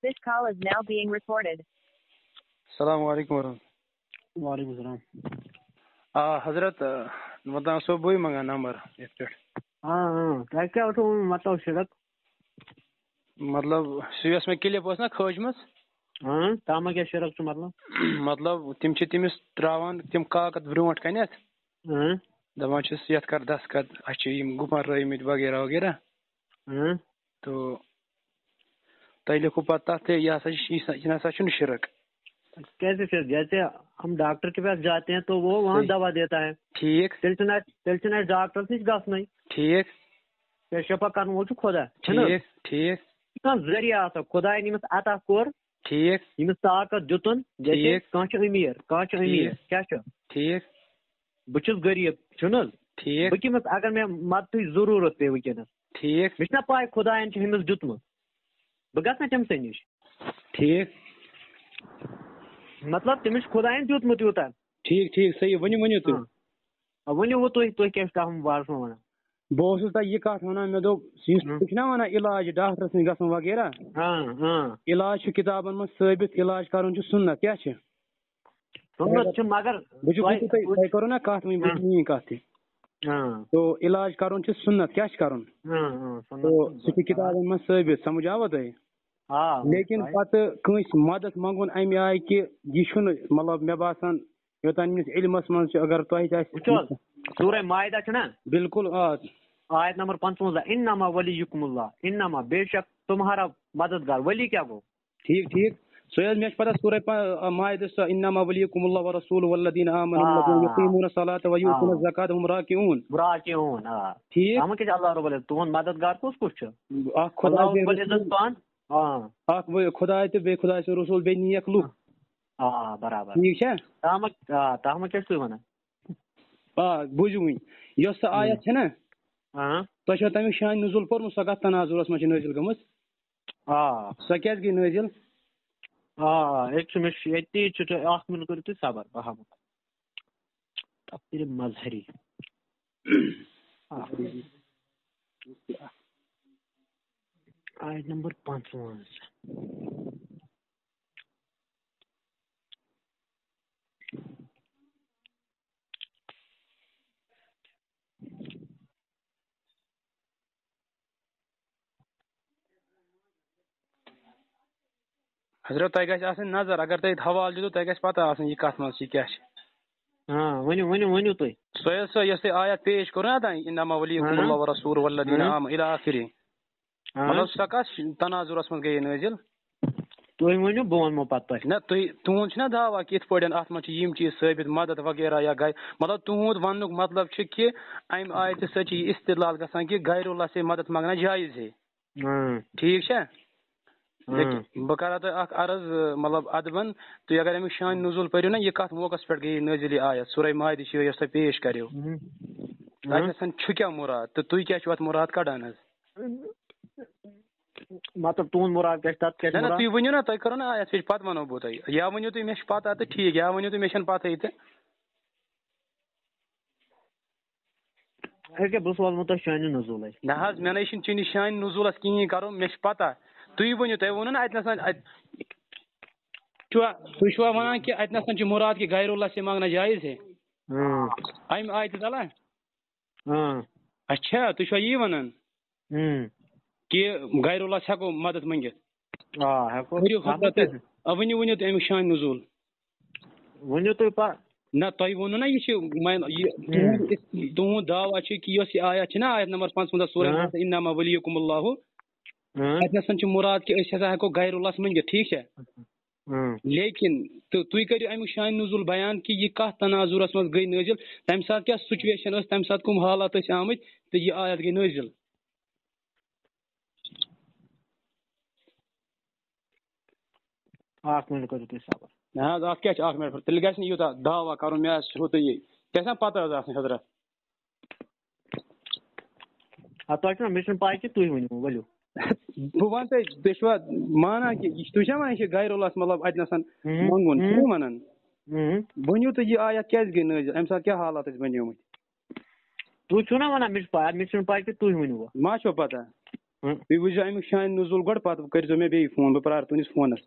This call is now being recorded. السلام علیکم ورحمۃ وعلیکم السلام. حضرت مطلب صبح منگا نمبر اس پہ ہاں کیا مطلب شرک مطلب سویس میں کلپ نا کھوجمت تام کیا شرک مطلب تم تمس تراوان تم کاغذ برونٹ کنیت دپان چھس یتھ کر دستخط اچھے گپن رٲومٕتۍ وغیرہ وغیرہ تو تۄہہِ لیکھو پتہ تتھ یہ نسا چھُنہٕ شرک. کیسے پھر جیسے ہم ڈاکٹر کے پاس جاتے ہیں تو وہ وہاں دوا دیتا ہے. ٹھیک تیل ڈاکٹر نش گھنٕے. ٹھیک شفا کرن وول چھُ خدا. ٹھیک ٹھیک ذریعہ آسان خدا ییٚمِس عطا کوٚر ٹھیک ییٚمِس طاقت دِتُن جیسے کانٛہہ چھُ أمیٖر کانٛہہ چھُ أمیٖر کیٛاہ چھُ ٹھیک بہٕ چھُس غریٖب چھُنہٕ حظ ٹھیک بہٕ کٔمِس اگر مےٚ مدتٕچ ضروٗرت پیٚیہِ وٕنکیٚنس ٹھیک مےٚ چھُنہ پاے خۄدایَن چھُ أمِس دیُتمُت بہٕ گژھٕ نا تٔمسٕے نِش. ٹھیک مطلب تٔمِس چھُ خۄدایَن دیُتمُت یوٗتاہ. ٹھیک ٹھیک صحیح ؤنِو تُہۍ. ؤنِو وۄنۍ تُہۍ کیٛاہ چھُ تَتھ بارس منٛز وَنان. بہٕ اوسُس تۄہہِ یہِ کتھ وَنان مےٚ دوٚپ تُہۍ چھِو نا وَنان علاج ڈاکٹرس نِش گژھُن وغیرہ علاج چھُ کِتابن منٛز ثٲبت علاج کرُن چھُ سُنت کیٛاہ چھِ سُنت چھُ مگر تۄہہِ کٔرو نا کتھ وۄنۍ میٛٲنۍ کتھ تہِ تو علاج کرُن چھُ سُنت کیٛاہ چھُ کرُن سُہ چھُ کِتابن منٛز ثٲبت سمجھ آوا تۄہہِ. لیکن پتہٕ کٲنٛسہِ مدد منٛگُن امہِ آیہِ کہِ یہِ چھُنہٕ مطلب مےٚ باسان یوٚتانۍ میٛٲنِس علمس منٛز چھُ اگر تۄہہِ تہِ آسہِ سورہ مائدہ چھُنا بالکل آیت نمبر 55 انما ولیکم اللہ انما بے شک تمہارا مددگار ولی کیا گو. ٹھیک ٹھیک سۄ حظ مےٚ چھِ پتہ سورہ مائدہ سۄ انما ولیکم اللہ ورسولہ والذین آمنوا الذین یقیمون الصلاۃ ویؤتون الزکاۃ وهم راکعون. ٹھیک اَتھ منٛز کیٛاہ چھُ اللہ رب العزت تُہُنٛد مددگار کُس چھُ. اکھ خۄداے تہٕ بیٚیہِ خۄداے سُنٛد رسوٗل بیٚیہِ نیک لُکھ. برابر ٹھیک چھا تتھ منٛز کیٛاہ چھُ تُہۍ وَنان. بوٗزِو وٕنۍ یۄس سۄ آیت چھےٚ نا تۄہہِ چھو تمیُک شانہِ نزول پوٚرمُت سۄ کتھ تناظرس منٛز چھِ نٲزِل گٔمٕژ سۄ کیٛازِ گٔے نٲزِل. ییٚتہِ چھُ مےٚ چھُ ییٚتی چھُ اکھ مِنٹ کٔرِو تُہۍ صبر بہٕ ہاوو تفسیٖر مظہری آیت نمبر 55. حضرت تۄہہِ گژھِ آسٕنۍ نظر اگر تۄہہِ حوالہٕ دِتو تۄہہِ گژھِ پتہ آسٕنۍ یہِ کتھ منٛز چھِ کیٛاہ چھِ. ؤنِو تُہۍ. سۄ حظ سۄ یۄس تۄہہِ آیت پیش کوٚر نا اوٚتانۍ انما ولیکم اللہ ورسولہ والذین آمنوا الی آخری مطلب سۄ کتھ تناظرس منٛز گٔیے نٲزِل. تُہۍ ؤنِو بہٕ وَنمو پتہٕ تۄہہِ. نہ تُہُنٛد چھُنہ دعوا کہِ یِتھ پٲٹھۍ اتھ منٛز چھِ یِم چیٖز ثٲبت مدد وغیرہ یا مطلب تُہُنٛد وننُک مطلب چھُ کہِ امہِ آیتہِ سۭتۍ چھِ یہِ استدلال گژھان کہِ غیر اللہ سے مدد منگنا جایز ہے. ٹھیک چھا بہٕ کرو تۄہہِ اکھ عرض مطلب ادبن تُہۍ اگر امیُک شانہِ نزول پٔرِو نا یہِ کتھ موقعس پٮ۪ٹھ گٔیے نٲزِل یہِ آیت سورہ مائدہ چھِ یۄس تۄہہِ پیش کریو اتٮ۪تھ چھُ کیٛاہ مُراد تہٕ تُہۍ کیٛاہ چھِو اتھ مُراد کڑان حظ. مطلب تُہُنٛد مُراد کیٛاہ چھُ تتھ کیٛاہ نہ تُہۍ ؤنِو نا تۄہہِ کٔرو نا آیت پیش پتہٕ ونو بہٕ تۄہہِ یا ؤنِو تُہۍ مےٚ چھِ پتہ تہٕ ٹھیک یا ؤنِو تُہۍ مےٚ چھنہٕ پتہٕے تہٕ بہٕ سوزمو تۄہہِ شانہِ نزولے. نہ حظ مےٚ نَے چھُنہٕ چٲنِس شانہِ نزولس کِہیٖنۍ کرُن مےٚ چھِ پتہ تُہۍ ؤنِو تۄہہِ ووٚنوُ نا اتہِ تُہۍ چھُوا ونان کہِ اتہِ نسن چھُ مُراد کہِ غیر اللہ سے مانگنا جایز ہے امہِ آیتہِ تلہ اچھا تُہۍ چھُوا یی ونان کہِ غیر اللہ ہٮ۪کو مدد منٛگِتھ. ؤنِو تُہۍ امیُک شانہِ نزول ؤنِو تُہۍ نہ تۄہہِ ووٚنوُ نا یہِ چھِ تُہُنٛد دعوا چھُ کہِ یۄس یہِ آیت چھِ نا آیت نمبر 55 سورہ انما ولیکم اللہ اتہِ نسن چھُ مُراد کہِ أسۍ ہسا ہٮ۪کو غیر اللہس منٛگِتھ ٹھیک چھا لیکن تہٕ تُہۍ کٔرِو امیُک شانہِ نزول بیان کہِ یہِ کتھ تناظرس منٛز گٔے نٲزِل تمہِ ساتہٕ کیٛاہ سُچویشن ٲس تمہِ ساتہٕ کٕم حالات ٲسۍ آمٕتۍ تہٕ یہِ آیت گٔے نٲزِل. اکھ مِنٹ کٔرِو تُہۍ صبر. نہ حظ اتھ کیٛاہ چھِ اکھ مِنٹ تیٚلہِ گژھِ نہٕ یوٗتاہ دعوا کرُن مےٚ حظ چھُو تۄہہِ یہِ گژھِ نا پتہ حظ آسٕنۍ حضرت. تۄہہِ چھُنا مےٚ چھُنہٕ پاے کہِ تُہۍ ؤنِو ؤلِو. بہٕ وَنہٕ تۄہہِ تُہۍ چھِوا مانان کہِ تُہۍ چھِوا وَنان یہِ چھِ غیر اللہس مطلب اَتہِ نَسن منٛگُن چھِو وَنان ؤنِو تُہۍ یہِ آیت کیٛازِ گٔے نٲزِل اَمہِ ساتہٕ کیٛاہ حالات ٲسۍ بَنیمٕتۍ. تُہۍ چھِو نا وَنان مےٚ چھِ پاے مےٚ چھُنہٕ پاے کہِ تُہۍ ؤنِو ما چھو پتہ تُہۍ وٕچھزیو اَمیُک شانہِ نزوٗل گۄڈٕ پَتہٕ کٔرۍزیو مےٚ بیٚیہِ فون بہٕ پرٛارٕ تُہٕنٛدِس فونَس